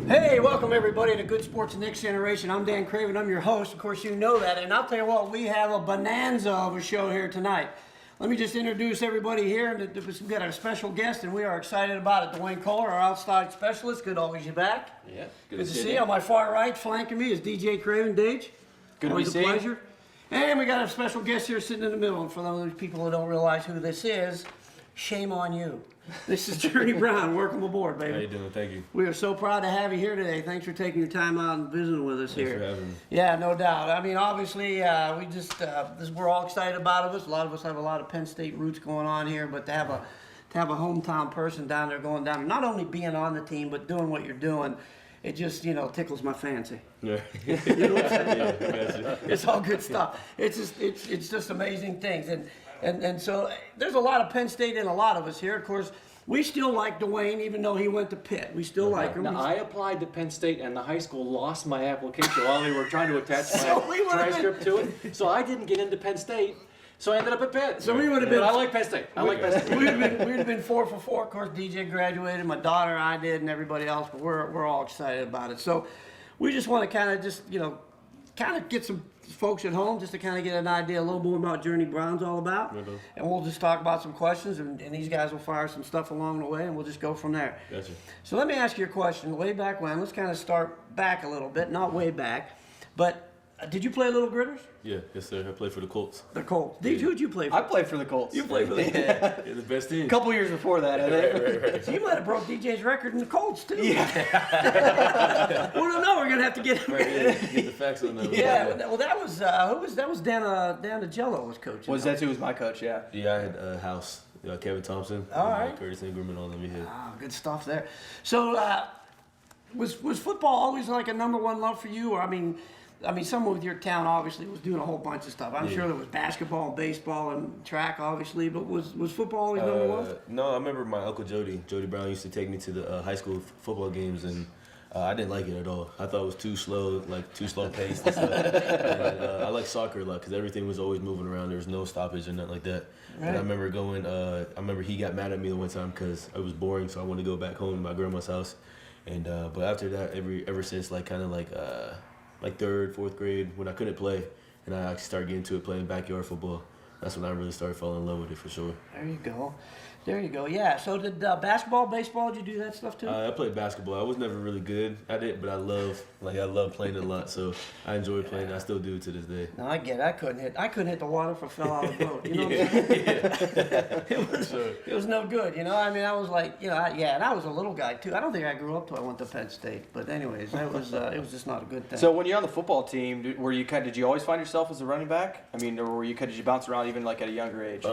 Hey, welcome everybody to Good Sports Next Generation. I'm Dan Craven, I'm your host. Of course, you know that. And I'll tell you what, we have a bonanza of a show here tonight. Let me just introduce everybody here. We've got our special guest, and we are excited about it. Dwayne Kohler, our outside specialist. Good to always you back. Yeah, good to see you. On my far right, flanking me, is DJ Craven. Dage. Good to be seen. Always a pleasure. And we got a special guest here sitting in the middle. And for those people who don't realize who this is, shame on you. This is Journey Brown. Welcome aboard, baby. How you doing? Thank you. We are so proud to have you here today. Thanks for taking your time out and visiting with us here. Thanks for having me. Yeah, no doubt. I mean, obviously, we're all excited about it. A lot of us have a lot of Penn State roots going on here, but to have a hometown person down there going down, not only being on the team but doing what you're doing, it just tickles my fancy. Yeah. You know what I'm saying? Yeah, gotcha. It's all good stuff. It's just amazing things, and so there's a lot of Penn State in a lot of us here. Of course, we still like Dwayne, even though he went to Pitt. We still like him. Now, I applied to Penn State, and the high school lost my application while they were trying to attach my transcript to it. So I didn't get into Penn State. So I ended up at Pitt. So we would have been. But I like Penn State. We'd have been 4 for 4. Of course, DJ graduated. My daughter, I did, and everybody else. But we're all excited about it. So we just want to kind of get some folks at home just to kind of get an idea a little more about Journey Brown's all about. Mm-hmm. And we'll just talk about some questions, and these guys will fire some stuff along the way, and we'll just go from there. Gotcha. So let me ask you a question. Way back when, let's kind of start back a little bit, not way back, but did you play Little Gritters? Yeah, yes sir. I played for the Colts. The Colts. Who'd you play for? I played for the Colts. You played for the Colts. Yeah, the best team. A couple years before that, I think. Right. So you might have broke DJ's record in the Colts too. Yeah. Well, no, we're gonna have to get. Right, yeah, get the facts on that. Yeah. Well, that was that was Dan DeGello was coaching. That's who was my coach, yeah. Yeah, I had House, Kevin Thompson, All right. Curtis Ingram, and all them. Yeah. Oh, good stuff there. So, was football always like a number one love for you, or I mean, someone with your town obviously was doing a whole bunch of stuff. I'm sure there was basketball and baseball and track, obviously, but was football always number one? No, I remember my uncle Jody Brown used to take me to the high school football games, and I didn't like it at all. I thought it was too slow paced and stuff. And, I like soccer a lot because everything was always moving around. There was no stoppage or nothing like that. Right. And I remember going. I remember he got mad at me the one time because it was boring, so I wanted to go back home to my grandma's house. And but after that, ever since like 3rd, 4th grade, when I couldn't play, and I actually started getting into it, playing backyard football. That's when I really started falling in love with it for sure. There you go. Yeah. So did basketball, baseball? Did you do that stuff too? I played basketball. I was never really good at it, but I love playing it a lot. So I enjoy playing it. I still do to this day. No, I get it. I couldn't hit the water if I fell out of the boat. You know what I'm saying? It was no good. I mean, I was like, and I was a little guy too. I don't think I grew up till I went to Penn State. But anyways, it was just not a good thing. So when you're on the football team, did you always find yourself as a running back? I mean, or did you bounce around even like at a younger age?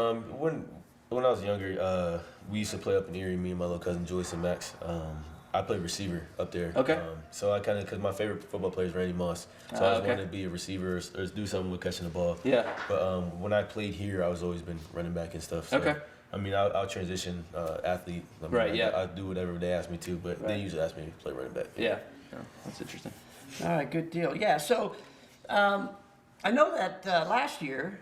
When I was younger, we used to play up in Erie, me and my little cousin Joyce and Max. I played receiver up there. Okay. So I because my favorite football player is Randy Moss. So I always wanted to be a receiver or do something with catching the ball. Yeah. But when I played here, I was always been running back and stuff. So, Okay. I mean, I'll transition athlete. Right, yeah. I do whatever they ask me to, but they usually ask me to play running back. Yeah. That's interesting. All right, good deal. Yeah. So I know that last year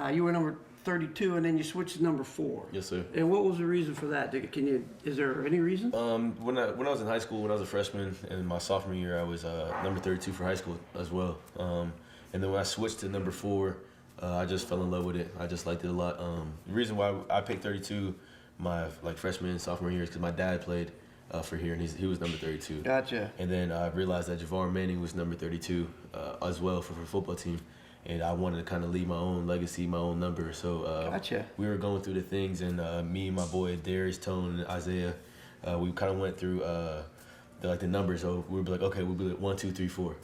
you were number 32, and then you switched to number 4. Yes, sir. And what was the reason for that? Is there any reason? When I was in high school, when I was a freshman, and my sophomore year, I was number 32 for high school as well. And then when I switched to number 4, I just fell in love with it. I just liked it a lot. The reason why I picked 32 my freshman and sophomore year is because my dad played for here, and he was number 32. Gotcha. And then I realized that Javar Manning was number 32 as well for the football team. And I wanted to kind of leave my own legacy, my own number. So Gotcha. We were going through the things, and me and my boy Darius, Tone, and Isaiah, we kind of went through the numbers. So we were like, okay, we'll be like 1, 2, 3, 4,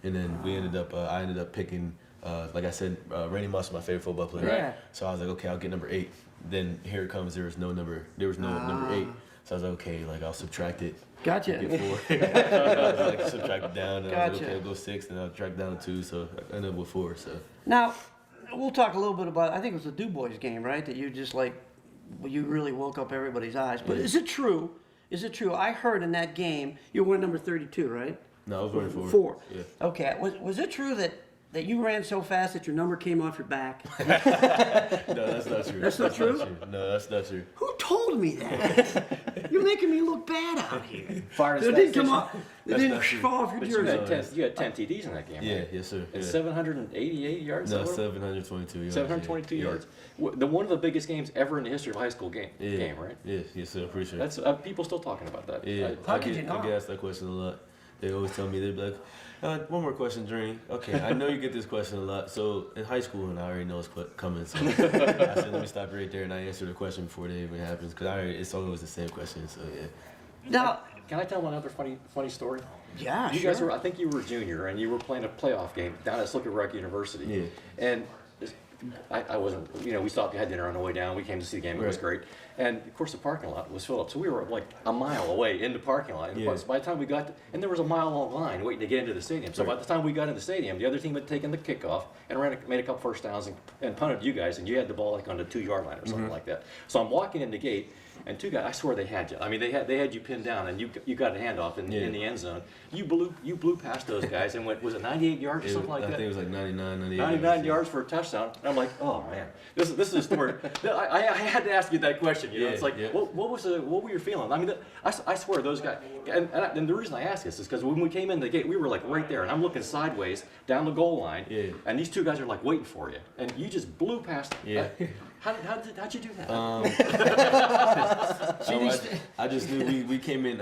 and then we ended up. I ended up picking, like I said, Randy Moss was my favorite football player. Yeah. So I was like, okay, I'll get number 8. Then here it comes. There was no number 8. So I was like, okay, like I'll subtract it. Gotcha. Get 4. I was like subtract it down. And I was like, Gotcha. okay, I'll go 6, and I'll track down 2. So I ended up with 4. So Now, we'll talk a little bit about, I think it was the Du Bois game, right? That you just like, well, you really woke up everybody's eyes. But is it true? Is it true? I heard in that game, you were number 32, right? no, I was running 4. 4. Yeah. Okay. Was it true that you ran so fast that your number came off your back? No, that's not true. That's not true? No, that's not true. Who told me that? You're making me look bad out here. Fired It didn't come off. It That's didn't not true. fall off your But you jersey. had 10 TDs in that game, Yeah, right? yes, sir. And Yeah. 788 yards? No, is that what- 722 yards. 722 yeah. yards. One of the biggest games ever in the history of high school game, right? Yeah, yes, sir. Pretty sure. That's people still talking about that. Yeah, How could you not? I get asked that question a lot. They always tell me, they'd be like, one more question, Dream. Okay, I know you get this question a lot. So in high school, and I already know it's coming, so I said, let me stop right there and I answer the question before it even happens, because it's always the same question, so yeah. Now, Can I tell one other funny story? yeah, You sure. guys were, I think you were a junior, and you were playing a playoff game down at Slicker Rock University. Yeah. And I wasn't, we stopped, had dinner on the way down. We came to see the game. It was Right. great. And of course, the parking lot was filled up. So we were like a mile away in the parking lot. And Yeah. by the time we got, and there was a mile long line waiting to get into the stadium. So by Right. the time we got in the stadium, the other team had taken the kickoff and made a couple first downs and punted you guys, and you had the ball like on the 2-yard line or something like that. So I'm walking in the gate, and 2 guys, I swear they had you. I mean, they had you pinned down, and you got a handoff in the end zone. You blew past those guys and went, was it 98 yards or something like I that? think it was like 99, 98. 99 yards for a touchdown. And I'm like, oh man, this is a story. I had to ask you that question. You know, Yeah, it's like, yeah. what were you feeling? I mean, I swear those guys. And the reason I ask this is because when we came in the gate, we were like right there, and I'm looking sideways down the goal line. Yeah. And these 2 guys are like waiting for you, and you just blew past. Yeah. How'd you do that? I just knew we came in.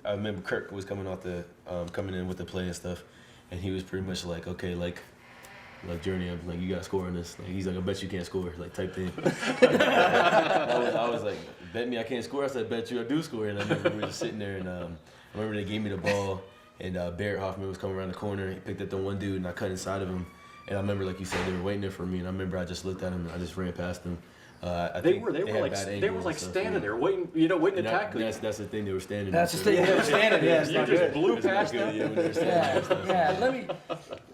I remember Kirk was coming in with the play and stuff, and he was pretty much like, okay, like Journey, I'm like, you got to score on this. Like, he's like, I bet you can't score, like type thing. I was like, bet me I can't score. I said, bet you I do score. And I remember we were just sitting there, and I remember they gave me the ball, and Barrett Hoffman was coming around the corner. He picked up the one dude, and I cut inside of him. And I remember, like you said, they were waiting there for me, and I remember I just looked at him and I just ran past them. They were like standing there waiting, waiting to tackle you. That's the thing, they were standing That's the there. thing. They were standing there. It's You not just good. blew It's not past good, them. yeah, when they were standing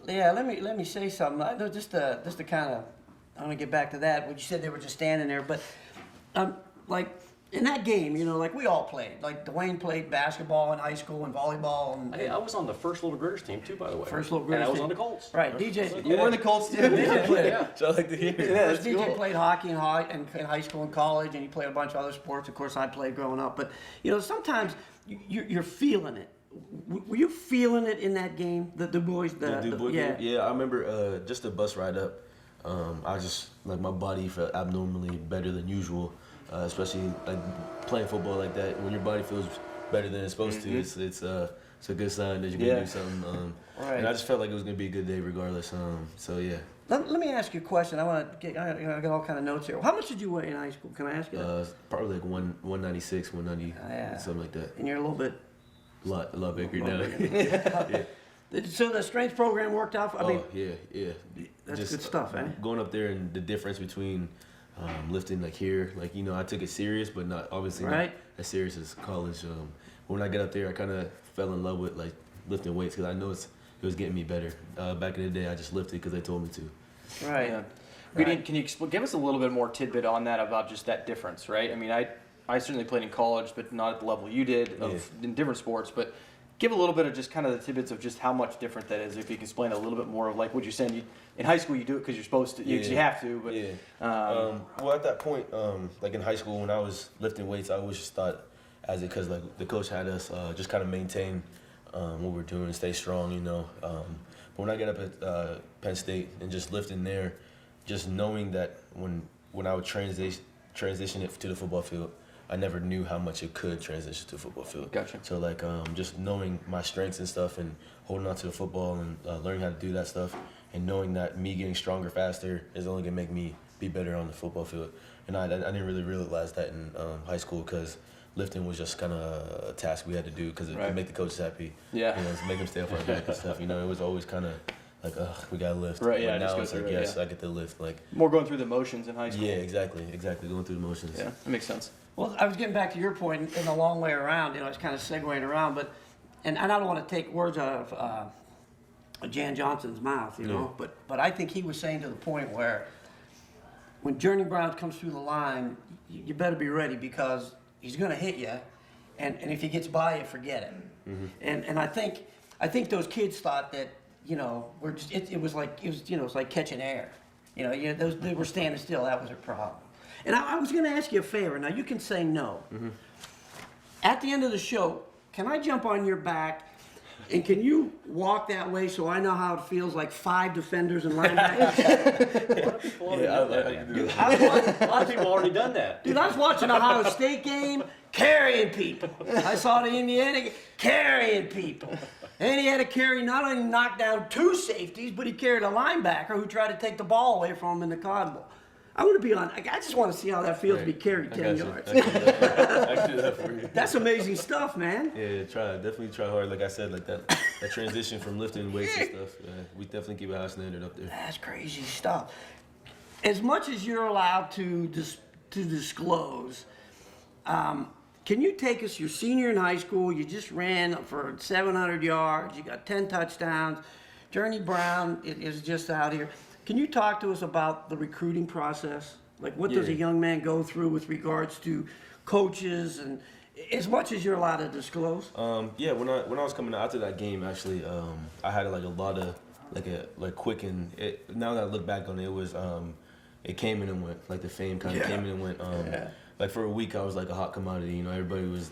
there. Let me say something. I know just to kind of, I want to get back to that. When you said they were just standing there, but like in that game, like we all played. Like Dwayne played basketball in high school and volleyball and Hey, I was on the first Little Gritters team too, by the way. First Little And I Gritters was team. on the Colts. right. DJ, You were in the Colts too. DJ played. Yeah. So I like to hear. Yeah, that's DJ cool. played hockey in high school and college, and he played a bunch of other sports. Of course, I played growing up. But sometimes you're feeling it. Were you feeling it in that game? The Du Bois, The Du Bois game? Yeah, I remember just the bus ride up. I just like my body felt abnormally better than usual, especially like playing football like that. When your body feels better than it's supposed to, it's a good sign that you're gonna do something. Right. And I just felt like it was gonna be a good day regardless. So yeah. Let me ask you a question. I got all kind of notes here. How much did you weigh in high school? Can I ask you that? Probably like 196, 190, Yeah. something like that. And you're a little bit. A lot bigger now. So the strength program worked out. I mean, yeah. that's good stuff, eh? Going up there and the difference between lifting like here, like I took it serious, but not obviously Right. not as serious as college. When I got up there, I kind of fell in love with like lifting weights because I know it was getting me better. Back in the day, I just lifted because they told me to. Right. Yeah. Right. Can you give us a little bit more tidbit on that about just that difference, right? I mean, I certainly played in college, but not at the level you did in different sports. But give a little bit of just kind of the tidbits of just how much different that is. If you can explain a little bit more of like what you're saying. In high school, you do it because you're supposed to, because you have to. But Well, at that point, like in high school, when I was lifting weights, I always just thought because like the coach had us just kind of maintain what we're doing, stay strong, But when I got up at Penn State and just lifting there, just knowing that when I would transition it to the football field, I never knew how much it could transition to the football field. Gotcha. So like just knowing my strengths and stuff and holding on to the football and learning how to do that stuff and knowing that me getting stronger faster is only gonna make me be better on the football field. And I didn't really realize that in high school because lifting was just kind of a task we had to do because it would make the coaches happy. Yeah. To make them stay up on back and stuff. It was always kind of like, ugh, we gotta lift. Right, But yeah, just now go it's through like, it, yes, yeah. I get to lift. Like, more going through the motions in high school. yeah, exactly, going through the motions. Yeah, that makes sense. Well, I was getting back to your point in a long way around. I was kind of segueing around, but and I don't want to take words out of Jan Johnson's mouth, but I think he was saying to the point where when Journey Brown comes through the line, you better be ready because he's going to hit you, and if he gets by you, forget it. Mm-hmm. And I think those kids thought that we're just it was like catching air. They were standing still. That was their problem. And I was going to ask you a favor. Now, you can say no. Mm-hmm. At the end of the show, can I jump on your back, and can you walk that way so I know how it feels like 5 defenders and linebackers? A lot of people already done that. Dude, I was watching the Ohio State game, carrying people. I saw the Indiana game, carrying people. And he had to carry, not only knock down 2 safeties, but he carried a linebacker who tried to take the ball away from him in the Cotton Bowl. I want to be on. I just want to see how that feels to be carried 10 yards. I can do that for you. That's amazing stuff, man. Yeah, definitely try hard. Like I said, like that transition from lifting weights and stuff. We definitely keep a high standard up there. That's crazy stuff. As much as you're allowed to disclose, can you take us? You're senior in high school. You just ran for 700 yards. You got 10 touchdowns. Journey Brown is just out here. Can you talk to us about the recruiting process? Like, what does a young man go through with regards to coaches, and as much as you're allowed to disclose? Yeah, when I was coming out after that game, actually, I had like a lot of quick and now that I look back on it, it was it came in and went. Like the fame kind of came in and went. Like for a week, I was like a hot commodity. Everybody was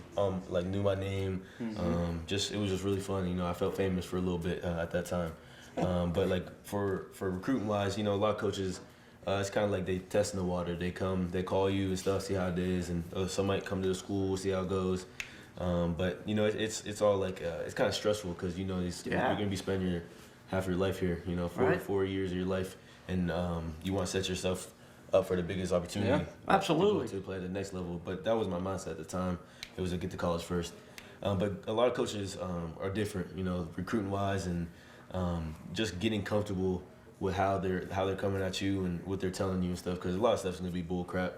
like knew my name. Mm-hmm. It was just really fun. I felt famous for a little bit at that time. But like for recruiting wise, a lot of coaches, it's kind of like they testing the water. They come, they call you and stuff, see how it is, and some might come to the school, see how it goes. But it's all like it's kind of stressful because you're gonna be spending half your life here. 4 years of your life, and you want to set yourself up for the biggest opportunity. Yeah, absolutely. To play at the next level. But that was my mindset at the time. It was to get to college first. But a lot of coaches are different. Recruiting wise and. Just getting comfortable with how they're coming at you and what they're telling you and stuff, because a lot of stuff's gonna be bull crap.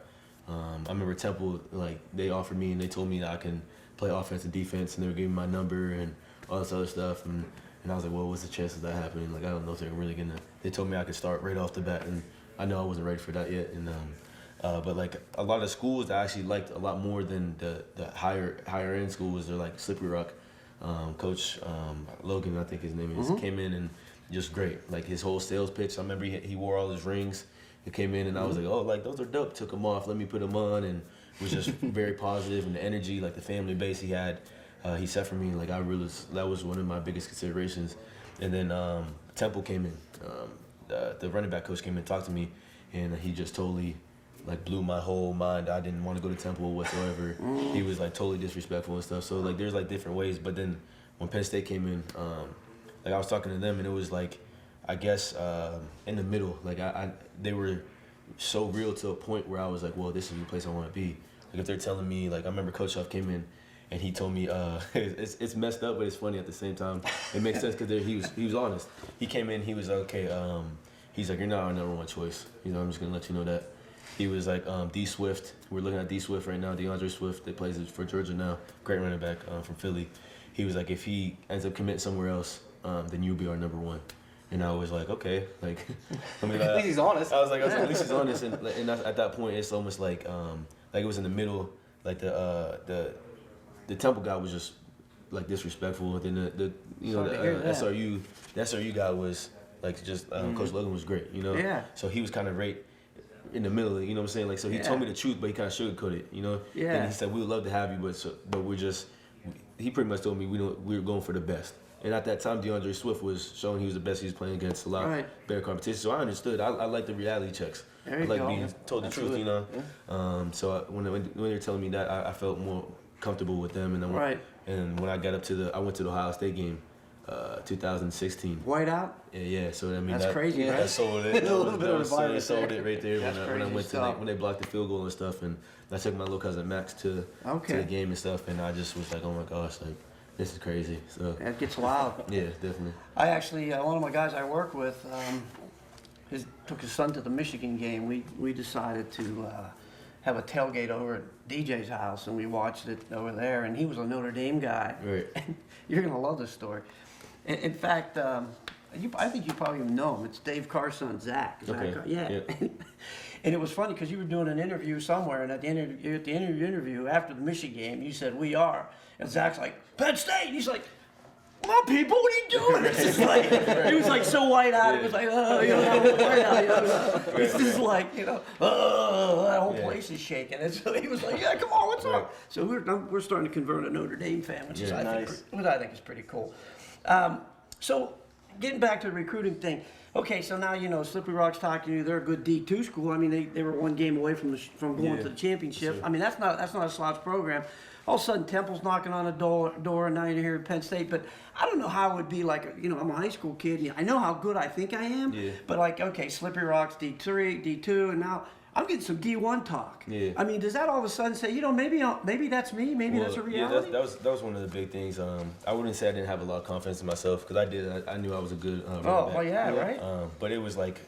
I remember Temple, like they offered me and they told me that I can play offense and defense, and they were giving me my number and all this other stuff, and I was like, well, what's the chance of that happening? Like I don't know if they're really gonna. They told me I could start right off the bat, and I know I wasn't ready for that yet. And but like a lot of schools I actually liked a lot more than the higher end schools. They're like Slippery Rock. Coach Logan, I think his name is, came in and just great. Like his whole sales pitch, I remember he wore all his rings. He came in and I was like, oh, like those are dope. Took them off, let me put them on, and was just very positive. And the energy, like the family base he had, he set for me. Like that was one of my biggest considerations. And then Temple came in. The running back coach came in and talked to me, and he just totally like blew my whole mind. I didn't want to go to Temple whatsoever. He was like totally disrespectful and stuff. So like there's like different ways. But then when Penn State came in, like I was talking to them and it was like, I guess in the middle, like they were so real to a point where I was like, well, this is the place I want to be. Like if they're telling me, like I remember Coach Huff came in and he told me, it's messed up, but it's funny at the same time. It makes sense because he was honest. He came in, he was like, okay, he's like, you're not our number one choice. I'm just gonna let you know that. He was like, D Swift. We're looking at D Swift right now. DeAndre Swift. That plays for Georgia now. Great running back from Philly. He was like, if he ends up committing somewhere else, then you'll be our number one. And I was like, okay, like, I mean, at least he's honest. I was like, at least he's honest. And at that point, it's almost like it was in the middle. Like the Temple guy was just like disrespectful. And then the SRU guy was like just Coach Logan was great. Yeah. So he was kind of right in the middle, what I'm saying? Like, so he told me the truth, but he kind of sugarcoated it, Yeah. And he said, we would love to have you, but he pretty much told me we were going for the best. And at that time, DeAndre Swift was showing he was the best. He was playing against a lot better competition. So I understood. I like the reality checks. There you I like go. being told the truth, Yeah. So when they were telling me that, I felt more comfortable with them. And then and when I got up I went to the Ohio State game. 2016. White out? Yeah. So I mean, that's crazy, right? That sold it. A little bit of a vibe sold it right there when I went stuff. when they blocked the field goal and stuff, and I took my little cousin Max to the game and stuff, and I just was like, oh my gosh, like this is crazy. So it gets wild. Yeah, definitely. I actually one of my guys I work with, took his son to the Michigan game. We decided to have a tailgate over at DJ's house, and we watched it over there, and he was a Notre Dame guy. Right. And you're gonna love this story. In fact, I think you probably even know him. It's Dave Carson's Zach. Okay. Yeah. And it was funny because you were doing an interview somewhere, and at the end of the interview after the Michigan game, you said, "We are," and Zach's like, "Penn State." And he's like, "Come on, people, what are you doing?" It's just like, he was like so white-eyed. It was like, oh, you know, white-eyed. It's just like, you know, oh, that whole place is shaking. And so he was like, "Yeah, come on, what's up?" So we're starting to convert a Notre Dame fan, which is I think is pretty cool. So getting back to the recruiting thing. Okay, so now you know Slippery Rock's talking to you. They're a good D2 school. I mean, they were one game away from going to the championship. Sure. I mean, that's not a slouch program. All of a sudden, Temple's knocking on the door, and now you're here at Penn State. But I don't know how it would be like. You know, I'm a high school kid. And I know how good I think I am. Yeah. But like, okay, Slippery Rock's D3, D2, and now I'm getting some D1 talk. Yeah. I mean, does that all of a sudden say, you know, maybe that's me, maybe that's a reality? Yeah, that was one of the big things. I wouldn't say I didn't have a lot of confidence in myself because I did. I knew I was a good running back. Well, yeah, right. But it was like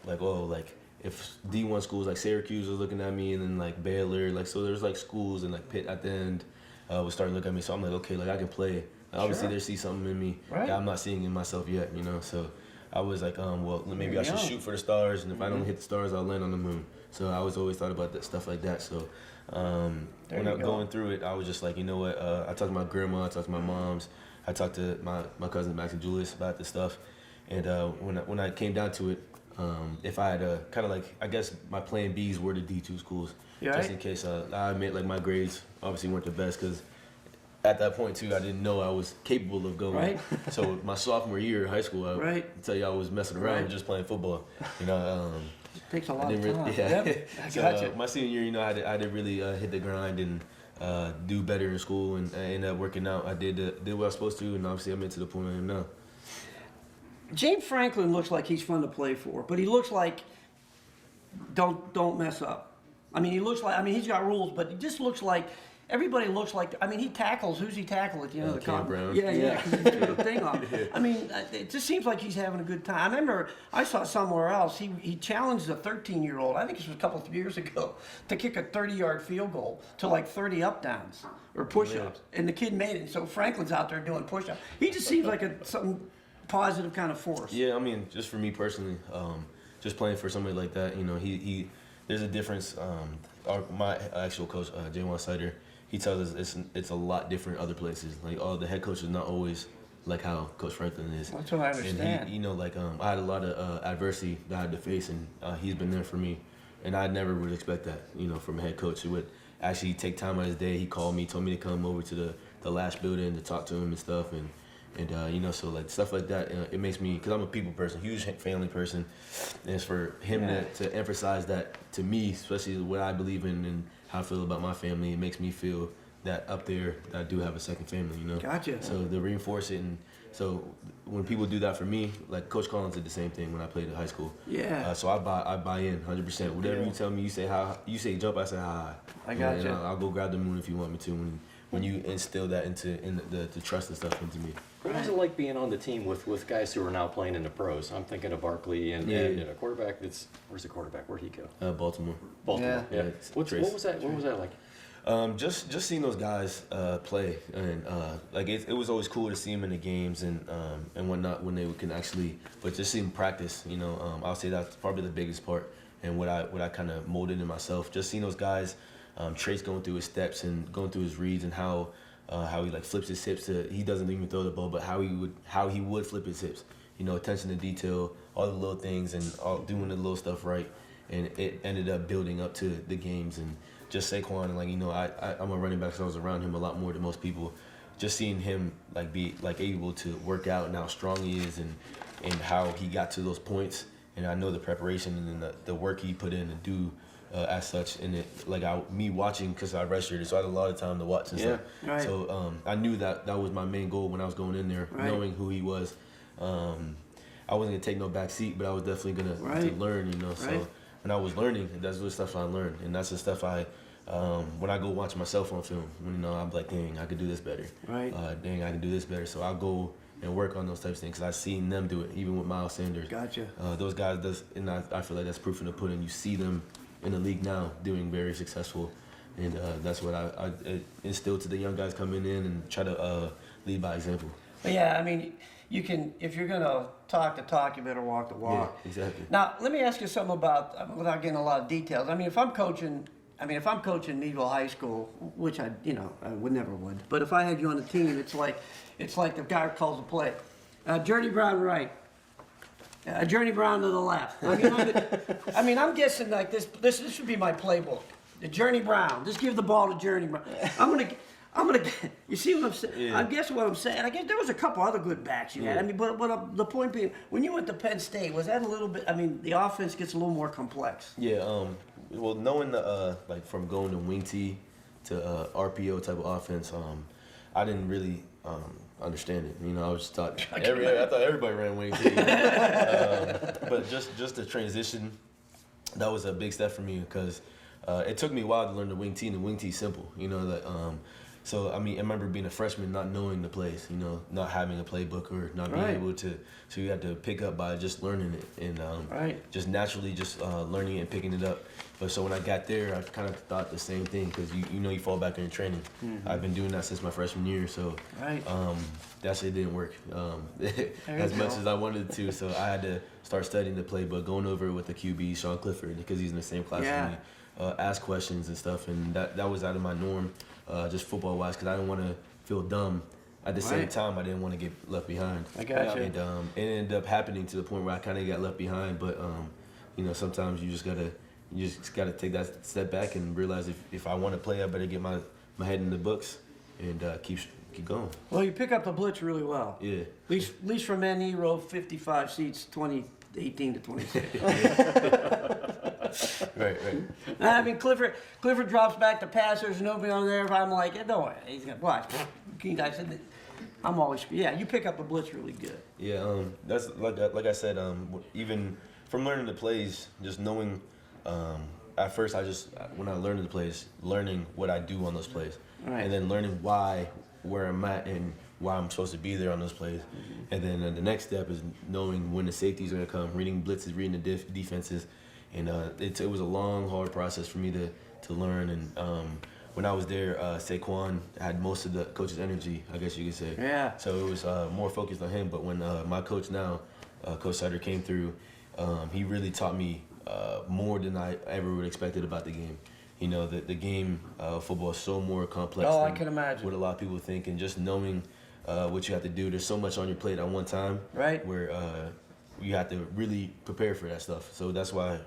if D1 schools like Syracuse was looking at me, and then like Baylor, like so there's like schools and like Pitt at the end was starting to look at me. So I'm like, okay, like I can play. Obviously, they see something in me that I'm not seeing in myself yet, you know. So I was like, well, maybe I should shoot for the stars, and if I don't hit the stars, I'll land on the moon. So I was always thought about that stuff like that. So when I'm going through it, I was just like, you know what? I talked to my grandma, I talked to my moms, I talked to my cousins Max and Julius about this stuff. And when I came down to it, if I had kind of like, I guess my plan Bs were the D2 schools, just in case. I admit like my grades obviously weren't the best because at that point too, I didn't know I was capable of going. Right. So my sophomore year of high school, I tell you I was messing around just playing football. You know. Takes a lot of time. I gotcha. My senior year, you know, I had to really hit the grind and do better in school, and I ended up working out. I did what I was supposed to, and obviously I'm into the point I am now. James Franklin looks like he's fun to play for, but he looks like don't mess up. I mean, he's got rules, but he just looks like everybody looks like. I mean, he tackles. Who's he tackle at the end of the Cam Brown. Yeah. 'Cause he threw the thing off. I mean, it just seems like he's having a good time. I remember I saw somewhere else he challenged a 13-year-old. I think this was a couple of years ago to kick a 30-yard field goal to like 30 up downs or push-ups, and the kid made it. So Franklin's out there doing push-ups. He just seems like something positive kind of force. Yeah, I mean, just for me personally, just playing for somebody like that, you know, he there's a difference. My actual coach, J1 Sider, he tells us it's a lot different other places. Like all the head coach is not always like how Coach Franklin is. That's what I understand. And he, you know, like I had a lot of adversity that I had to face, and he's been there for me. And I never would expect that, you know, from a head coach. He would actually take time out of his day. He called me, told me to come over to the last building to talk to him and stuff. And you know, so like stuff like that, it makes me, because I'm a people person, huge family person, and it's for him to emphasize that to me, especially what I believe in and how I feel about my family. It makes me feel that up there that I do have a second family, you know. Gotcha. So to reinforce it, and so when people do that for me, like Coach Collins did the same thing when I played in high school. Yeah. So I buy in 100%. Whatever you tell me, you say jump, I say high. I got you. I'll go grab the moon if you want me to. When you instill that into the trust and stuff into me. What was it like being on the team with guys who are now playing in the pros? I'm thinking of Barkley and you know, quarterback. Where's the quarterback? Where'd he go? Baltimore. Baltimore. Yeah. What was that? What was that like? Just seeing those guys play, and like it was always cool to see them in the games and whatnot when they can actually, but just see them practice. You know, I'll say that's probably the biggest part, and what I kind of molded in myself. Just seeing those guys, Trace going through his steps and going through his reads and how he like flips his hips he doesn't even throw the ball, but how he would flip his hips. You know, attention to detail, all the little things, and all doing the little stuff right, and it ended up building up to the games. And just Saquon, and like, you know, I'm a running back, so I was around him a lot more than most people. Just seeing him like be like able to work out and how strong he is, and how he got to those points. And I know the preparation and the work he put in to do as such. And it like me watching, because I redshirted, so I had a lot of time to watch and stuff. Right. So I knew that was my main goal when I was going in there, knowing who he was. I wasn't gonna take no back seat, but I was definitely gonna to learn, you know. So when I was learning, that's the stuff I learned, and that's the stuff when I go watch myself on film, when, you know, I'm like, dang, I could do this better. Right. Dang, I can do this better. So I'll go and work on those types of things, because I've seen them do it, even with Miles Sanders. Gotcha. Those guys and I feel like that's proof in the pudding. You see them in the league now doing very successful And that's what I instill to the young guys coming in and try to lead by example. But yeah, I mean, you can, if you're gonna talk the talk, you better walk the walk. Yeah, exactly. Now, let me ask you something about, without getting a lot of details. I mean, if I'm coaching Meadville High School, which I would never would, but if I had you on the team, it's like the guy who calls the play. Journey Brown right. Journey Brown to the left. I'm guessing like this should be my playbook. The Journey Brown. Just give the ball to Journey Brown. I'm gonna. You see what I'm saying? Yeah. I guess what I'm saying. I guess there was a couple other good backs you had. Yeah. I mean, but the point being, when you went to Penn State, was that a little bit? I mean, the offense gets a little more complex. Yeah. Well, knowing the like from going to wing T to RPO type of offense, I didn't really understand it. I was taught. I thought everybody ran wing T. But just the transition, that was a big step for me because it took me a while to learn the wing T, and the wing T simple. So I remember being a freshman, not knowing the plays, not having a playbook or not being able to. So you had to pick up by just learning it and just naturally just learning it and picking it up. But so when I got there, I kind of thought the same thing because you fall back in training. Mm-hmm. I've been doing that since my freshman year, so that shit didn't work as much as I wanted it to. So I had to start studying the playbook, going over it with the QB, Sean Clifford, because he's in the same class as me. Ask questions and stuff, and that was out of my norm. Just football-wise, because I didn't want to feel dumb. At the same time, I didn't want to get left behind. I got you. And it ended up happening to the point where I kind of got left behind. But sometimes you just gotta take that step back and realize if I want to play, I better get my head in the books and keep going. Well, you pick up the blitz really well. Yeah. At least for men, he rode 55 seats, 2018 to 26. Right. I mean, Clifford drops back to pass. There's nobody on there. If I'm like, don't worry, he's gonna watch. I said, I'm always, you pick up the blitz really good. Yeah, that's like I said. Even from learning the plays, just knowing. At first, when I learned the plays, learning what I do on those plays, and then learning where I'm at, and why I'm supposed to be there on those plays. Mm-hmm. And then the next step is knowing when the safeties are gonna come, reading blitzes, reading the defenses. And it was a long, hard process for me to learn. And when I was there, Saquon had most of the coach's energy, I guess you could say. Yeah. So it was more focused on him. But when my coach now, Coach Sutter, came through, he really taught me more than I ever would expected about the game. The game of football is so more complex than I can imagine what a lot of people think. And just knowing what you have to do, there's so much on your plate at one time. Right. Where you have to really prepare for that stuff. So that's why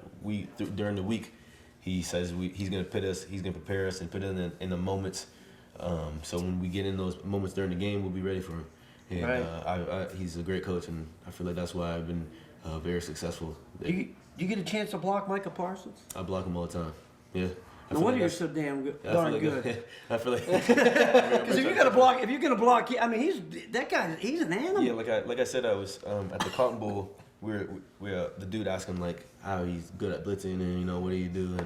during the week, he says he's gonna prepare us and put it in the moments. So when we get in those moments during the game, we'll be ready for him. And he's a great coach, and I feel like that's why I've been very successful. You get a chance to block Micah Parsons? I block him all the time. Yeah. No wonder you're so damn good. Darn good. I feel like because if you're gonna block, he's an animal. Yeah, like I said, I was at the Cotton Bowl. The dude asked him like how he's good at blitzing and what do you do,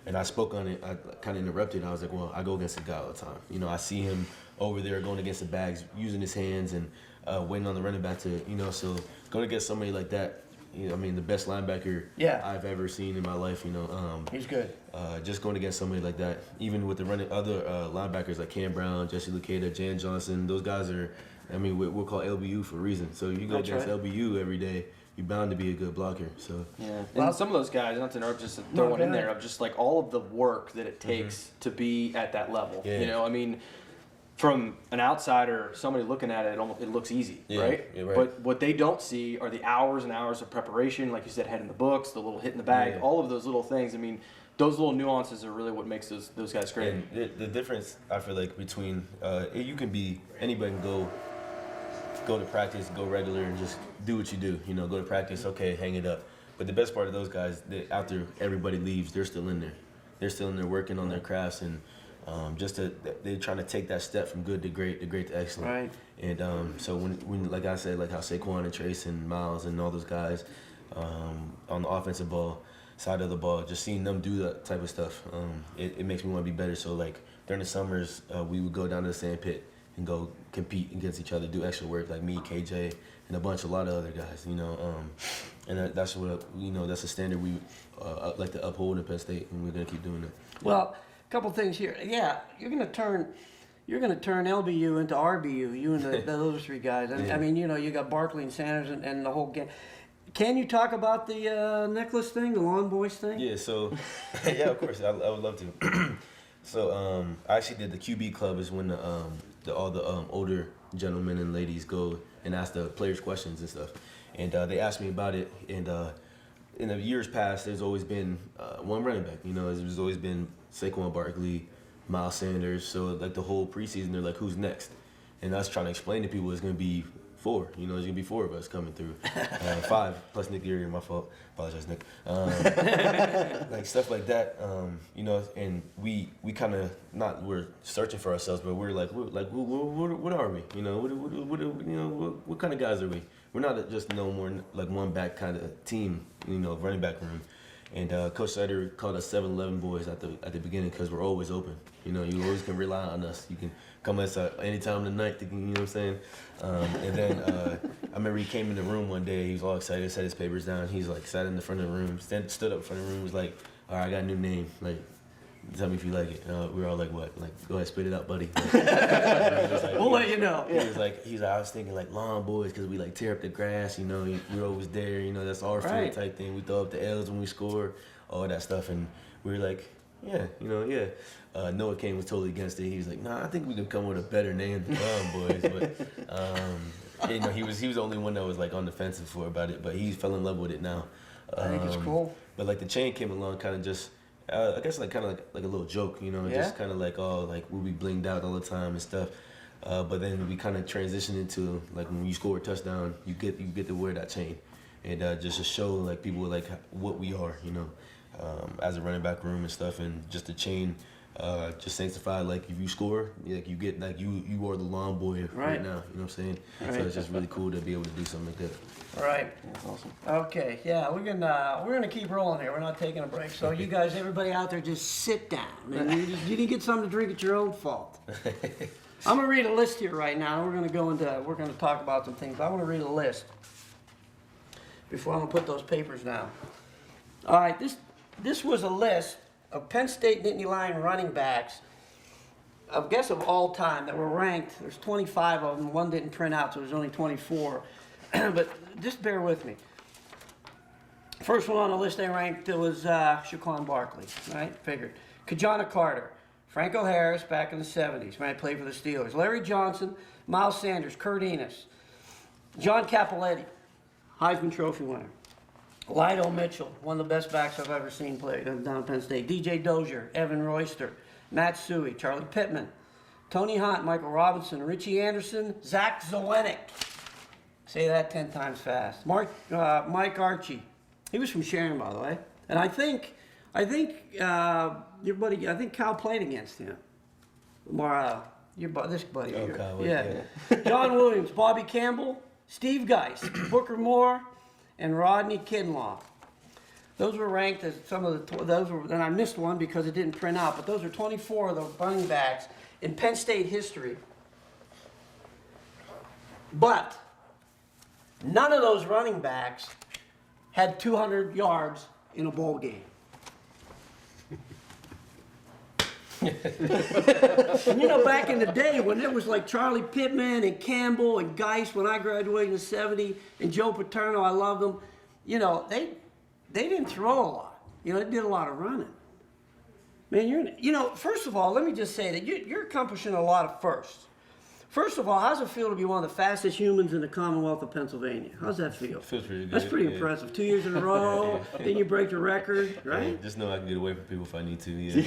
and I spoke on it. I kind of interrupted. I was like, well, I go against the guy all the time. I see him over there going against the bags, using his hands and waiting on the running back to so going against somebody like that. The best linebacker I've ever seen in my life. He's good. Just going against somebody like that, even with the other linebackers like Cam Brown, Jesse Luketa, Jan Johnson, those guys are. We're called LBU for a reason. So you go against LBU every day, you're bound to be a good blocker. So and some of those guys, not to interrupt, just to throw one in there of just like all of the work that it takes to be at that level. Yeah. From an outsider, somebody looking at it, it looks easy, right? Yeah, right? But what they don't see are the hours and hours of preparation, like you said, head in the books, the little hit in the bag, all of those little things. Those little nuances are really what makes those guys great. And the difference, I feel like, between anybody can go to practice, go regular, and just do what you do. Go to practice, okay, hang it up. But the best part of those guys, after everybody leaves, they're still in there. They're still in there working on their crafts and. They're trying to take that step from good to great to excellent. Right. And so when like I said, like how Saquon and Trace and Miles and all those guys on the offensive side of the ball, just seeing them do that type of stuff, it makes me want to be better. So like during the summers, we would go down to the sand pit and go compete against each other, do extra work, like me, KJ, and a lot of other guys. And that's what that's a standard we like to uphold in Penn State, and we're gonna keep doing it. Well. couple things here. Yeah, you're gonna turn LBU into RBU. You and those three guys. I mean, you got Barkley and Sanders and the whole game. Can you talk about the necklace thing, the Lawn Boys thing? Yeah, so, yeah, of course, I would love to. So, I actually did the QB club is when all the older gentlemen and ladies go and ask the players questions and stuff. And they asked me about it. And in the years past, there's always been one running back. There's always been Saquon Barkley, Miles Sanders. So, like, the whole preseason, they're like, who's next? And us trying to explain to people it's going to be 4. There's going to be 4 of us coming through. 5, plus Nick Erie, my fault. Apologize, Nick. Like, stuff like that, and we kind of, we're searching for ourselves, but we're like, what are we? What kind of guys are we? We're not just no more like one back kind of team, running back room. And Coach Sider called us 7-11 boys at the beginning because we're always open. You always can rely on us. You can come at us any time of the night. You know what I'm saying? And then I remember he came in the room one day. He was all excited, set his papers down. He's like sat in the front of the room, stood up in front of the room. Was like, "All right, I got a new name. Like, tell me if you like it." We were all like, "What?" Like, "Go ahead, spit it out, buddy." We'll let you know. He's like, I was thinking like Lawn Boys because we like tear up the grass. We're always there. That's our field type thing. We throw up the L's when we score, all that stuff, and we were like, yeah. Noah Kane was totally against it. He was like, nah, I think we can come with a better name than Lawn Boys. But he was the only one that was like on the fence about it. But he fell in love with it now. I think it's cool. But like the chain came along, kind of just. I guess like kind of like a little joke, just kind of like we'll be blinged out all the time and stuff. But then we kind of transitioned into like when you score a touchdown, you get to wear that chain, and just to show like people like what we are, as a running back room and stuff, and just the chain, just sanctified like if you score, like you get like you are the Lawn Boy right now. You know what I'm saying? Right. So it's just really cool to be able to do something like that. Right. That's awesome. Okay. Yeah, we're gonna keep rolling here. We're not taking a break. So you guys, everybody out there, just sit down. And you didn't get something to drink. It's your own fault. I'm gonna read a list here right now. We're gonna talk about some things. But I want to read a list before I'm gonna put those papers down. All right. This was a list of Penn State Nittany Lion running backs, I guess of all time, that were ranked. There's 25 of them. One didn't print out, so there's only 24. But just bear with me. First one on the list they ranked was Saquon Barkley, right? Figured. Kajana Carter, Franco Harris back in the 70s, right? Played for the Steelers. Larry Johnson, Miles Sanders, Kurt Enos, John Capoletti, Heisman Trophy winner. Lido Mitchell, one of the best backs I've ever seen play down at Penn State. DJ Dozier, Evan Royster, Matt Suhey, Charlie Pittman, Tony Hunt, Michael Robinson, Richie Anderson, Zach Zelenik. Say that 10 times fast. Mike Archie. He was from Sharon, by the way. And I think your buddy, I think Cal played against him. This buddy here. Kyle, yeah. John Williams, Bobby Campbell, Steve Geist, Booker Moore, and Rodney Kinlaw. Those were ranked as and I missed one because it didn't print out, but those are 24 of the running backs in Penn State history. But none of those running backs had 200 yards in a bowl game. And back in the day when it was like Charlie Pittman and Campbell and Geist when I graduated in '70 and Joe Paterno, I loved them. They didn't throw a lot. They did a lot of running. Man, first of all, let me just say that you're accomplishing a lot of firsts. First of all, how's it feel to be one of the fastest humans in the Commonwealth of Pennsylvania? How's that feel? Feels pretty good. That's pretty impressive. 2 years in a row, then you break the record, right? Yeah, just know I can get away from people if I need to, yeah.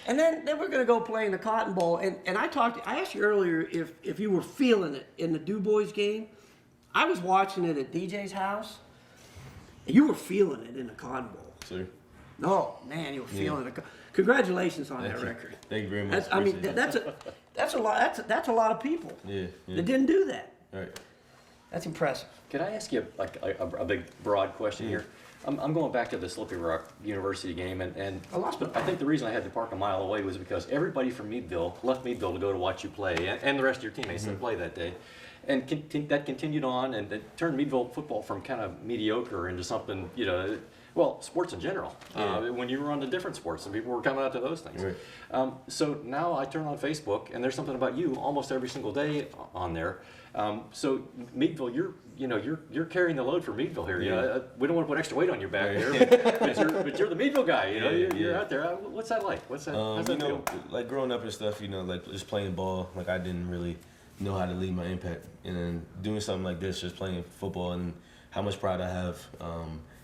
And then we're going to go play in the Cotton Bowl. And I asked you earlier if you were feeling it in the Du Bois game. I was watching it at DJ's house. And you were feeling it in the Cotton Bowl. Sir. Oh, man, you were feeling it. Congratulations on that record. Thank you very much. That's a lot. That's a lot of people. Yeah. That didn't do that. All right. That's impressive. Can I ask you a big, broad question here? I'm going back to the Slippery Rock University game, and I think the reason I had to park a mile away was because everybody from Meadville left Meadville to go to watch you play, and the rest of your teammates didn't play that day. And that continued on, and it turned Meadville football from kind of mediocre into something, Well, sports in general. When you were on the different sports, and people were coming out to those things. Right. So now I turn on Facebook, and there's something about you almost every single day on there. So Meadville, you're carrying the load for Meadville here. Yeah. We don't want to put extra weight on your back here, but you're the Meadville guy. You're out there. What's that like? How's that feel? Like growing up and stuff, like just playing ball, like I didn't really know how to leave my impact. And then doing something like this, just playing football, and how much pride I have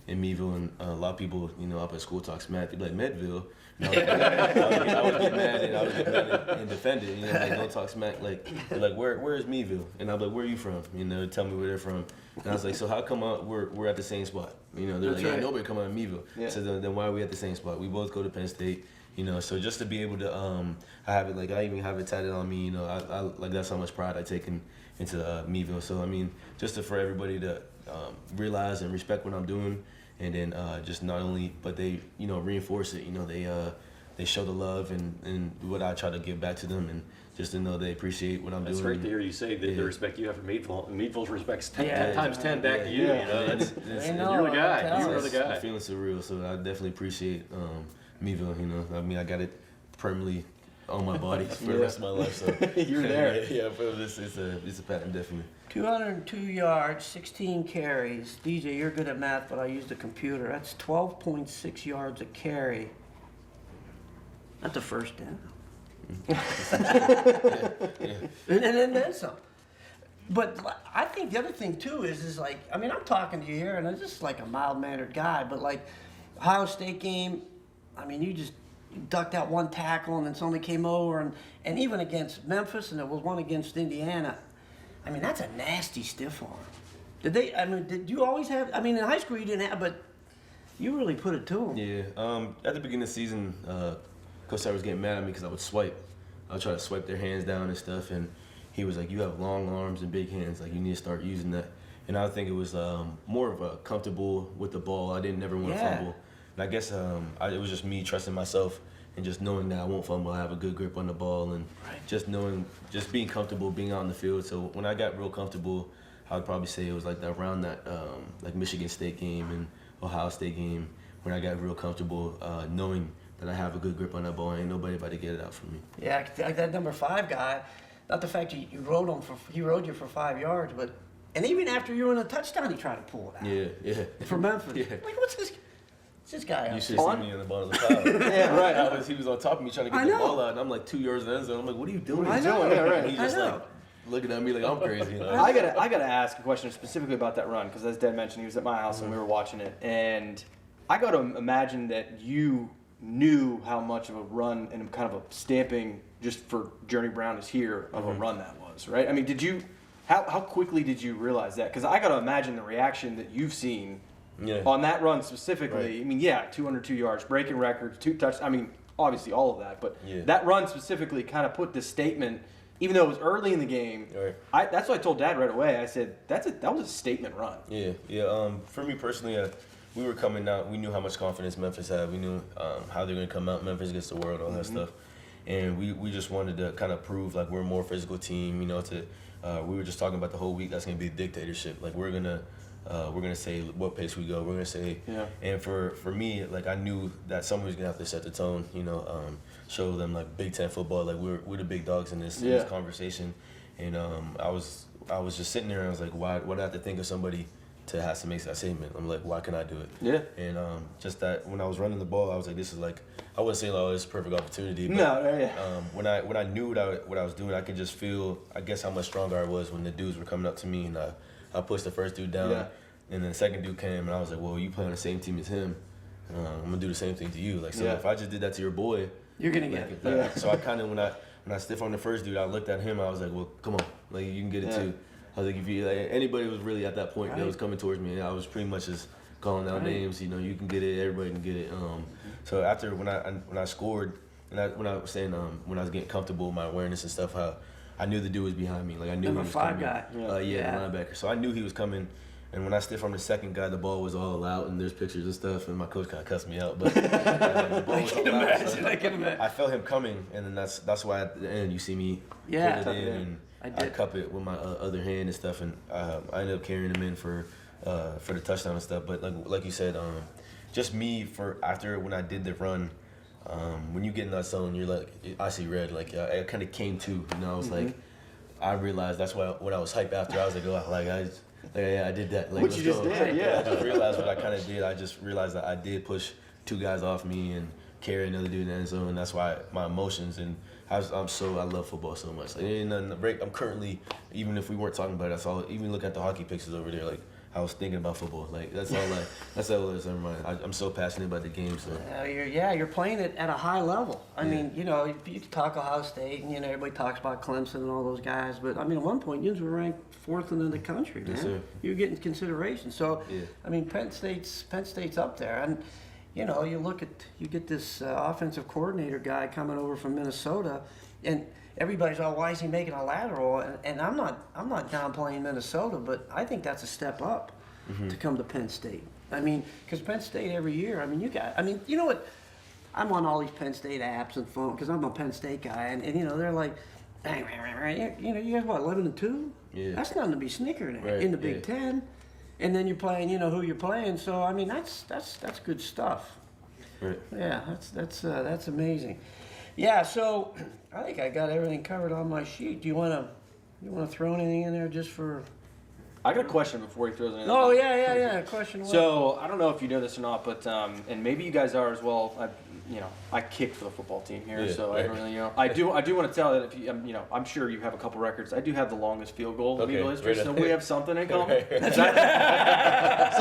in Meadville, and a lot of people, up at school talk smack. They'd be like, Meadville. And I would get mad, and I would get mad and defend it. Like, don't talk smack. Like, they're like, where is Meadville? And I'm like, where are you from? Tell me where they're from. And I was like, so how come we're at the same spot? They're like, yeah, nobody come out of Meadville. Yeah. So then why are we at the same spot? We both go to Penn State. So just to be able to, I have it, like I even have it tatted on me. I like that's how much pride I take into Meadville. So I mean, just for everybody to realize and respect what I'm doing. And then just not only, but they, reinforce it. They show the love and what I try to give back to them, and just to know they appreciate what I'm doing. It's great to hear you say that the respect you have for Meadville. And Meadville's respect's 10 times 10 back to you. You're the guy. You're the guy. I'm feeling surreal, so I definitely appreciate Meadville. I mean, I got it permanently on my body for the rest of my life. So you're there. Yeah, but it's a pattern, definitely. 202 yards, 16 carries. DJ, you're good at math, but I use the computer. That's 12.6 yards a carry. That's the first down. And then some. But I think the other thing too is like, I mean, I'm talking to you here, and I'm just like a mild-mannered guy, but like Ohio State game, I mean, you ducked out one tackle, and then somebody came over, and even against Memphis, and there was one against Indiana. I mean, that's a nasty stiff arm. Did you always have, in high school you didn't have, but you really put it to them. Yeah, at the beginning of the season, Coach Sarah was getting mad at me because I would swipe. I would try to swipe their hands down and stuff, and he was like, you have long arms and big hands, like you need to start using that. And I think it was more of a comfortable with the ball. I didn't never want to fumble. And I guess it was just me trusting myself and just knowing that I won't fumble, I have a good grip on the ball, and just being comfortable being out in the field. So when I got real comfortable, I would probably say it was like around that like Michigan State game and Ohio State game when I got real comfortable knowing that I have a good grip on that ball. Ain't nobody about to get it out from me. Yeah, like that number 5 guy, not the fact you rode him he rode you for 5 yards, but and even after you were in a touchdown, he tried to pull it out. Yeah. For Memphis. Yeah. Like, what's this guy out? You should see me in the bottom of the pile. Yeah, right. He was on top of me trying to get the ball out, and I'm like 2 yards in the end zone. I'm like, what are you doing? I know. Yeah, right. And he's just like looking at me like I'm crazy. I gotta ask a question specifically about that run, because as Dad mentioned, he was at my house and we were watching it, and I got to imagine that you knew how much of a run and kind of a stamping just for Journey Brown is here of a run that was, right? I mean, how quickly did you realize that? Because I got to imagine the reaction that you've seen on that run specifically. Right. I mean, 202 yards, breaking records, 2 touchdowns. I mean, obviously all of that, but that run specifically kind of put this statement. Even though it was early in the game, that's what I told Dad right away. I said that was a statement run. Yeah. For me personally, we were coming out. We knew how much confidence Memphis had. We knew how they're going to come out. Memphis against the world, all that stuff. And we just wanted to kind of prove like we're a more physical team. We were just talking about the whole week. That's going to be a dictatorship. Like we're gonna say what pace we go. We're gonna say. Yeah. And for me, like I knew that somebody was gonna have to set the tone. Show them like Big Ten football. Like we're the big dogs in this conversation. And I was just sitting there and I was like, why do I have to think of somebody to have to make that statement? I'm like, why can I do it? Yeah. And just that when I was running the ball, I was like, this is like, I wouldn't say, oh, this is a perfect opportunity. But, when I knew what I was doing, I could just feel, I guess, how much stronger I was when the dudes were coming up to me, and I pushed the first dude down, and then the second dude came, and I was like, well, you play on the same team as him. I'm gonna do the same thing to you. Like, so if I just did that to your boy, you're gonna get it. So I kind of when I stiff on the first dude, I looked at him. I was like, well, come on, like you can get it too. I was like, if you anybody was really at that point that was coming towards me, and I was pretty much just calling out names. You can get it. Everybody can get it. So after when I scored, and when I was saying when I was getting comfortable with my awareness and stuff, how I knew the dude was behind me. Like I knew Number he was 5 coming. guy. The linebacker. So I knew he was coming. And when I stiff on the second guy, the ball was all out, and there's pictures and stuff, and my coach kind of cussed me out. But the ball was all out. So I can imagine. I felt him coming, and then that's why at the end you see me put it in, and I cup it with my other hand and stuff, and I ended up carrying him in for the touchdown and stuff. But like you said, just me after when I did the run. When you get in that zone, you're like, I see red. Like I kind of came to, I was like, I realized that's why when I was hyped after, I was like, I did that. Like, What you just did, yeah. I just realized what I kind of did. I just realized that I did push 2 guys off me and carry another dude in the end zone. And that's why my emotions and I love football so much. Like, I'm currently, even if we weren't talking about it, even look at the hockey pictures over there. Like, I was thinking about football. Like that's all it is. Never mind. I'm so passionate about the game. So you're playing it at a high level. I mean, you talk Ohio State, and everybody talks about Clemson and all those guys, but I mean, at one point, you were ranked 4th in the country, man. Yes, sir. You're getting consideration. So, yeah. I mean, Penn State's up there, and you get this offensive coordinator guy coming over from Minnesota, and everybody's all, why is he making a lateral? And I'm not downplaying Minnesota, but I think that's a step up to come to Penn State. I mean, because Penn State every year, you know what? I'm on all these Penn State apps and phone because I'm a Penn State guy, and they're like, you guys what, 11-2? Yeah. That's nothing to be snickered at Right, in the Big Ten, and then you're playing, who you're playing. So I mean, that's good stuff. Right. Yeah, that's amazing. Yeah, so I think I got everything covered on my sheet. Do you want to throw anything in there just for? I got a question before he throws anything. Oh yeah. Question. So I don't know if you know this or not, but and maybe you guys are as well. I kicked for the football team here, Yeah, so right. I don't really, I do want to tell that if you, I'm sure you have a couple records. I do have the longest field goal in Okay, Meadville history, right so on. we have something in common. So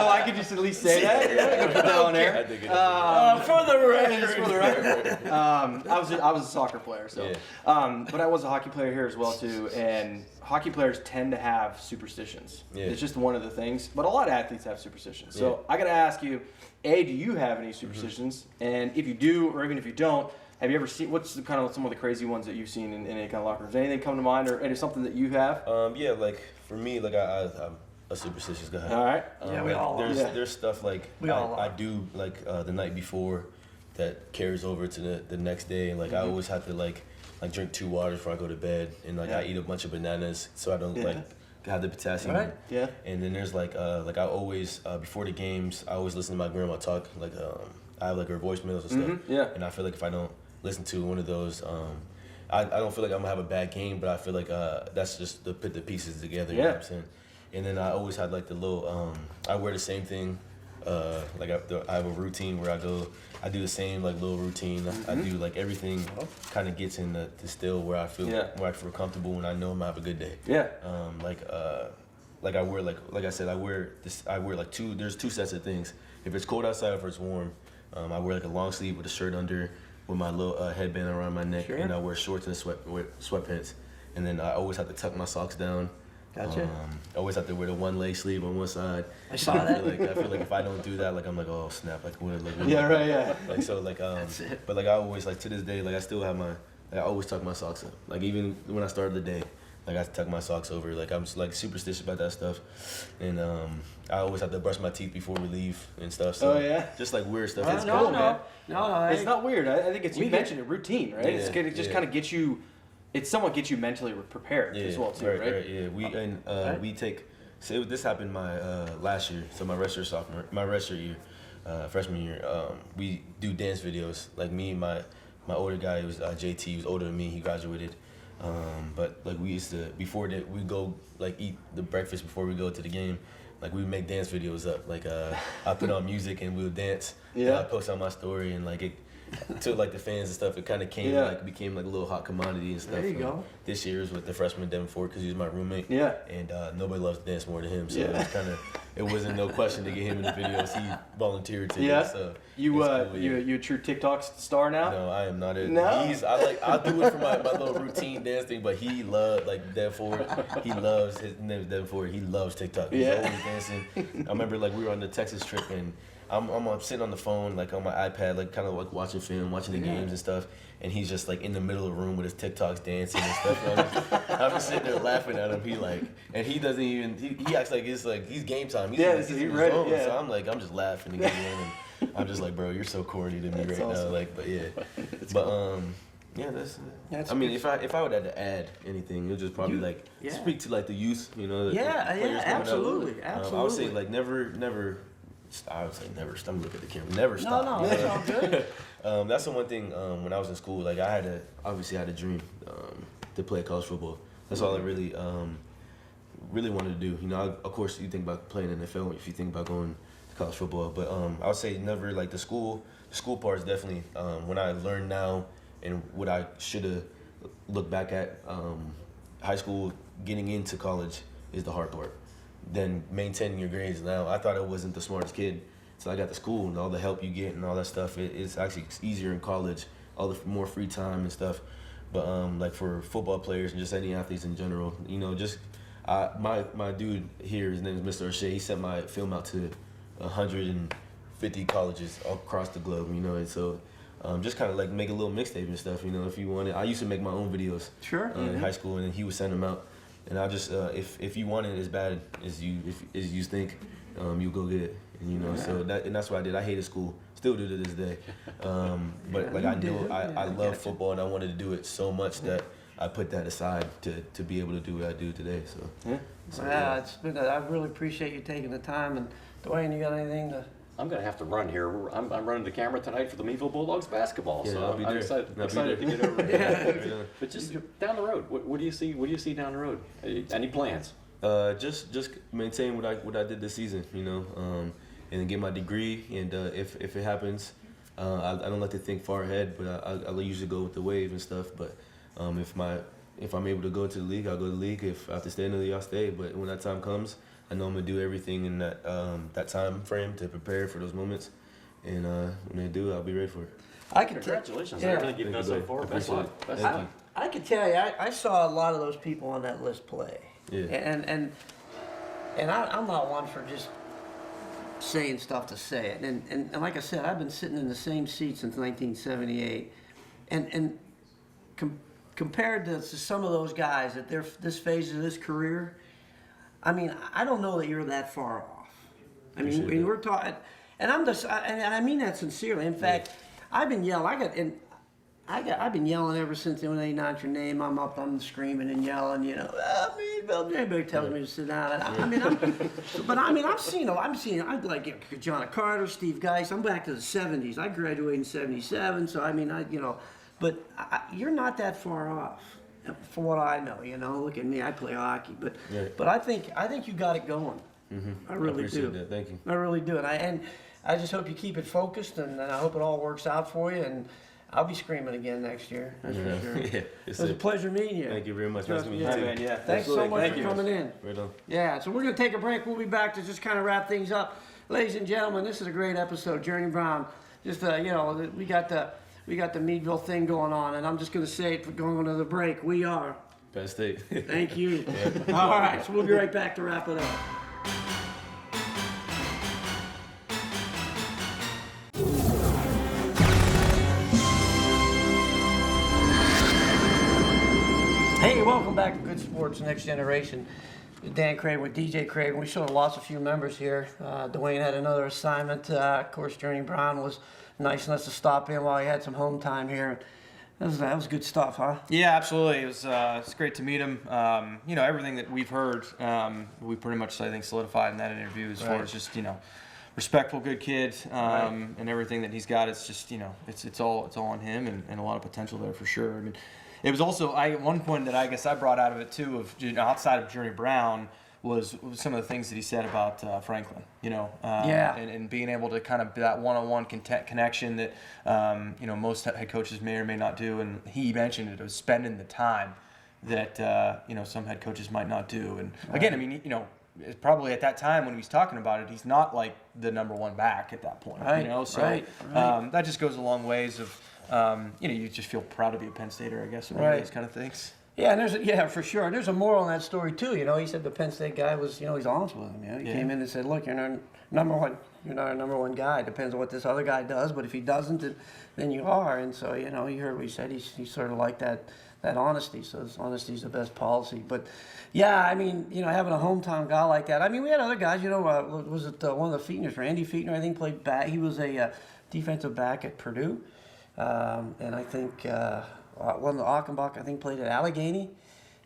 I could just at least say that. Yeah, put that on I there. think it For the record. Just for the record. I was a soccer player, so but I was a hockey player here as well too, and hockey players tend to have superstitions. Yeah. It's just one of the things, but a lot of athletes have superstitions. So I got to ask you, A, do you have any superstitions? And if you do, or even if you don't, have you ever seen, what's kind of some of the crazy ones that you've seen in any kind of locker rooms? Anything come to mind, or is something that you have? Yeah, like for me, like I'm a superstitious guy. All right. Yeah, we all are. There's stuff like We all are. I do like the night before that carries over to the next day, and like I always have to like drink 2 waters before I go to bed, and like I eat a bunch of bananas so I don't like have the potassium. Right. Yeah. And then there's like I always before the games I always listen to my grandma talk. Like I have like her voicemails and stuff. Yeah. And I feel like if I don't listen to one of those, I don't feel like I'm gonna have a bad game, but I feel like that's just to put the pieces together. You know what I'm saying? And then I always had like the little I wear the same thing. Like I have a routine where I do the same like little routine. I do like everything kind of gets in the still where I feel comfortable when I know I'm gonna have a good day. Yeah. Like I wear like I said I wear like there's 2 sets of things. If it's cold outside or if it's warm, I wear like a long sleeve with a shirt under with my little headband around my neck, and I wear shorts and sweatpants. And then I always have to tuck my socks down. Gotcha. I always have to wear the one leg sleeve on one side. I saw that. I feel like if I don't do that, like I'm like, oh snap, like what? Like, Yeah. Right. Yeah. Like so, like That's it. but like I always like to this day, like I still have I always tuck my socks up. Like even when I started the day, like I tuck my socks over. Like I'm like superstitious about that stuff, and I always have to brush my teeth before we leave and stuff. So Oh, yeah? just like weird stuff. Well, It's no, cool, no. man. No, It's not weird. I think it's, you mentioned it, routine, right? Yeah, It just yeah. kind of gets you, it somewhat gets you mentally prepared as well too, right? Yeah, we take. So this happened my last year. So my redshirt year, freshman year. We do dance videos. Like me, my older guy was JT. He was older than me. He graduated. But like we used to before that we go like eat the breakfast before we go to the game. Like we would make dance videos up. Like I put on music and we would dance. Yeah. And I post on my story and like it. To like the fans and stuff, it kind of became like a little hot commodity and stuff. There you go. This year was with the freshman Devin Ford because he was my roommate. Yeah. And nobody loves to dance more than him, so it wasn't no question to get him in the videos. He volunteered to. Yeah. So You it's cool, you a true TikTok star now? No, I am not. No? I'll do it for my little routine dance thing, but he loved like Devin Ford. His name is Devin Ford. He loves TikTok. He's always dancing. I remember like we were on the Texas trip and. I'm sitting on the phone, like on my iPad, like kind of like watching film, watching the games and stuff, and he's just like in the middle of the room with his TikToks dancing and stuff. I'm just sitting there laughing at him. He doesn't even, he acts like it's like he's game time. He's in his ready, zone. yeah. So I'm just laughing and getting in, and I'm just like, bro, you're so corny to me right now. Like, but yeah, yeah, That's I mean, if I would have to add anything, it would just probably speak to like the youth, you know. Yeah, the players coming up. absolutely. I would say like never I would say never. I'm looking at the camera. Never No, stop. no, that's all good. That's the one thing when I was in school. Like I had a dream to play college football. That's all I really wanted to do. You know, of course, you think about playing in the NFL if you think about going to college football. But I would say never. Like the school part is definitely when I learned now and what I should have looked back at. High school, getting into college is the hard part. Then maintaining your grades. Now I thought I wasn't the smartest kid, so I got to school and all the help you get and all that stuff. It's actually easier in college, all the more free time and stuff. But like for football players and just any athletes in general, you know, just my dude here, his name is Mr. O'Shea. He sent my film out to 150 colleges all across the globe. You know, and so just kind of like make a little mixtape and stuff. You know, if you want it, I used to make my own videos. Sure. In high school, and then he would send them out. And I just, if you want it as bad as you think, you go get it. And you know, so that's what I did. I hated school, still do to this day. But like I knew I love football, and I wanted to do it so much that I put that aside to be able to do what I do today. So It's been. I really appreciate you taking the time. And Dwayne, you got anything to? I'm going to have to run here. I'm running the camera tonight for the Meadville Bulldogs basketball, Yeah, so I'll be I'm there. excited, I'll be to there. get over there. Yeah. But just down the road, what do you see? What do you see down the road? Any plans? Just maintain what I did this season, you know, and then get my degree. And if it happens, I don't like to think far ahead, but I usually go with the wave and stuff. But if I'm able to go to the league, I'll go to the league. If I have to stay in the league, I'll stay. But when that time comes, I know I'm gonna do everything in that time frame to prepare for those moments. And when they do, I'll be ready for it. I could Congratulations yeah. on everything you've done so far. Best luck. Best luck. I could tell you, I saw a lot of those people on that list play. Yeah. And I'm not one for just saying stuff to say it. And like I said, I've been sitting in the same seat since 1978. And compared to some of those guys at this phase of this career, I mean, I don't know that you're that far off. I mean, when we're talking, and I mean that sincerely. In fact, I've been yelling. I've been yelling ever since when they announce your name. I'm screaming and yelling. You know, Meadville. Everybody tells me to sit down. And I'm seeing. I like John Carter, Steve Geis. I'm back to the '70s. I graduated in '77, so I mean, but you're not that far off. For what I know, you know, look at me. I play hockey, but I think you got it going. Mm-hmm. I really appreciate do. That. Thank you. I really do, and I just hope you keep it focused, and I hope it all works out for you. And I'll be screaming again next year. That's for sure. Yeah, It was a pleasure meeting you. Thank you very much. Nice to meet you Yeah. too. Man, yeah. Thanks so much Thank for you. coming in. Right on. Yeah, so we're going to take a break. We'll be back to just kind of wrap things up. Ladies and gentlemen, this is a great episode. Journey Brown, just, we got the Meadville thing going on, and I'm just going to say it for going to the break. We are. Penn State. Thank you. All right, so we'll be right back to wrap it up. Hey, welcome back to Good Sports Next Generation. Dan Craven with DJ Craven. We sort of lost a few members here. Dwayne had another assignment. Of course, Journey Brown was nice enough to stop in while he had some home time here. That was good stuff, huh? Yeah, absolutely. It was it's great to meet him. Everything that we've heard, we pretty much, I think, solidified in that interview as far as just, respectful, good kid, and everything that he's got. It's just, it's all on him, and a lot of potential there for sure. I mean, it was also one point that I guess I brought out of it too, of outside of Journey Brown, was some of the things that he said about Franklin, and being able to kind of that one-on-one connection that most head coaches may or may not do, and he mentioned it was spending the time that some head coaches might not do. And again, I mean, probably at that time when he was talking about it, he's not like the number one back at that point, that just goes a long ways of you just feel proud to be a Penn Stater, I guess, and those kind of things. Yeah, and for sure. And there's a moral in that story too. He said the Penn State guy was, he's honest with him. He came in and said, "Look, you're not number one. You're not a number one guy. Depends on what this other guy does. But if he doesn't, then you are." And so, you heard what he said. He sort of liked that honesty. So honesty is the best policy. But yeah, I mean, having a hometown guy like that. I mean, we had other guys. Was it one of the Feetners? Randy Feetner, I think, played back. He was a defensive back at Purdue, and I think. One of the Achenbach, I think, played at Allegheny.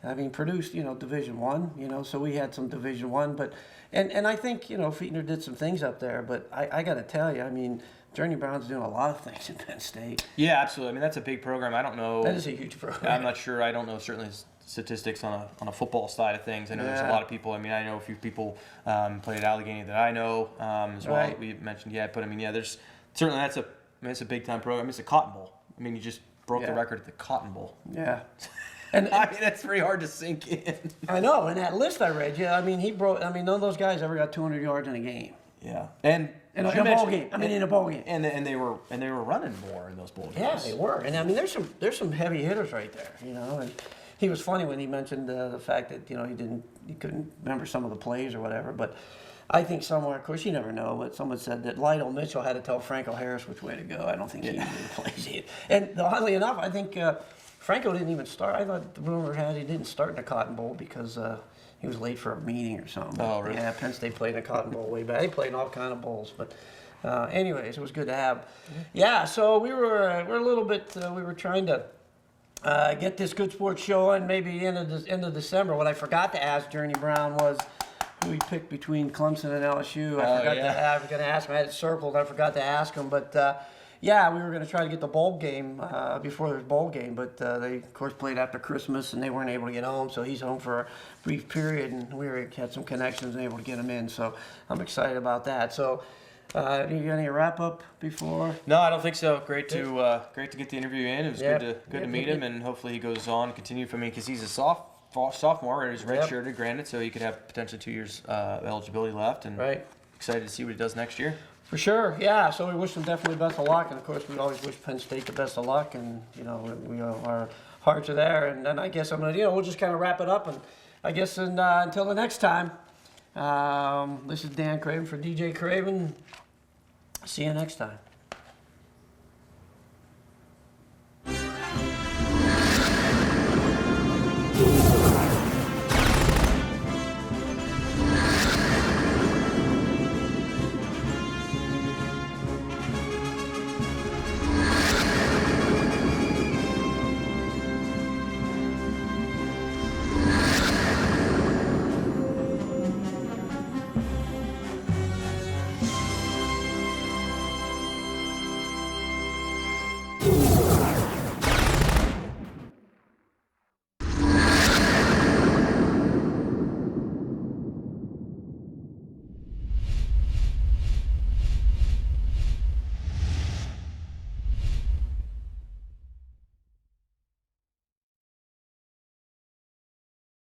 I mean, produced, Division I, so we had some Division I, but, and I think, Fietner did some things up there, but I got to tell you, I mean, Journey Brown's doing a lot of things in Penn State. Yeah, absolutely. I mean, that's a big program. I don't know. That is a huge program. I'm not sure. I don't know certainly statistics on a football side of things. I know there's a lot of people. I mean, I know a few people played at Allegheny that I know as well. Right. We mentioned, but I mean, there's certainly it's a big time program. It's a Cotton Bowl. I mean, you just broke the record at the Cotton Bowl. Yeah. And I mean, that's pretty hard to sink in. I know, and that list I read, I mean, none of those guys ever got 200 yards in a game. Yeah, and In a bowl game. In a bowl game. And they were running more in those bowl games. Yeah, they were. And I mean, there's some heavy hitters right there, And he was funny when he mentioned the fact that he couldn't remember some of the plays or whatever. But I think somewhere, of course, you never know. But someone said that Lydell Mitchell had to tell Franco Harris which way to go. I don't think he knew the plays either. And oddly enough, I think Franco didn't even start. I thought the rumor had he didn't start in the Cotton Bowl because he was late for a meeting or something. Oh, really? Yeah, Penn State played in a Cotton Bowl way back. They played in all kind of bowls, but. Anyways, it was good to have. Yeah, so we're a little bit. We were trying to get this Good Sports show on maybe end of December. What I forgot to ask Journey Brown was who he picked between Clemson and LSU. I was going to ask him. I had it circled. I forgot to ask him, but we were going to try to get the bowl game before there's bowl game, but they of course played after Christmas and they weren't able to get home. So he's home for a brief period, and we had some connections and able to get him in. So I'm excited about that. So. You got any wrap up before? No, I don't think so. Great to get the interview in. It was good to meet him, and hopefully he goes on and continue for me because he's a sophomore and he's redshirted, granted, so he could have potentially 2 years eligibility left. And excited to see what he does next year. For sure, yeah. So we wish him definitely best of luck, and of course we always wish Penn State the best of luck, and our hearts are there. And then I guess we'll just kind of wrap it up, and I guess until the next time. This is Dan Craven for DJ Craven. See you next time.